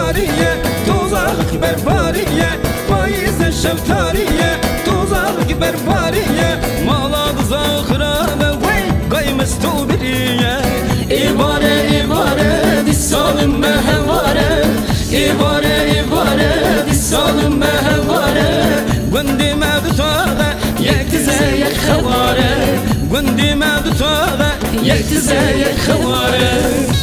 شفتاریه دوزخ برباریه پاییز شفتاریه دوزخ برباریه مالاد زاخرانه وی قیمست تو بریه ایواره دی سالم مهواره ایواره دی سالم مهواره گندی مد توغه یک تزه یک خواره گندی مد توغه یک تزه یک خواره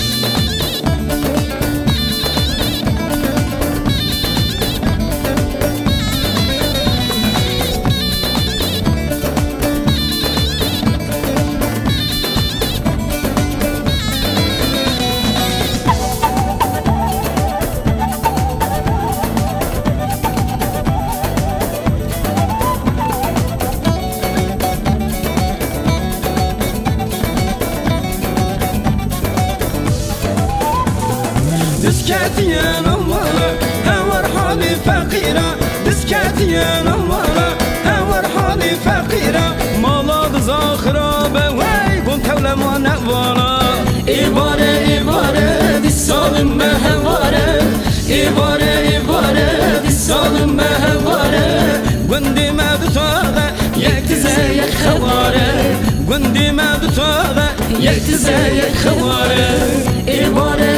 دسكاتيان الله هور حالي فقيرة دسكاتيان الله هور حالي فقيرة مالاد زاخرة بواي كنت حول ما نقوانا إيبارة دي السالم مهوارة إيبارة دي السالم مهوارة قندي ما بتوغى يكتزا يك خوارة قندي ما بتوغى يكتزا يك خوارة إيبارة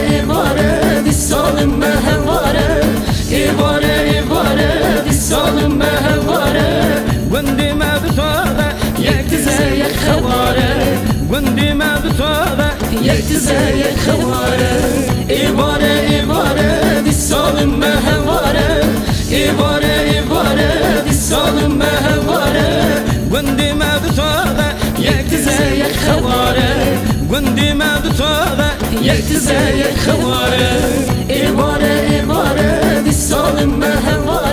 سالم مهواره ایواره دی سالم مهواره گندی ما بتوغه یک تزه یک خواره گندی ما بتوغه یک تزه یک خواره ایواره دی سالم مهواره ایواره دی سالم مهواره گندی ما بتوغه یک تزه یک خواره گندی ما بتوغه یک تزه یک خواره ایواره دی سالم مهواره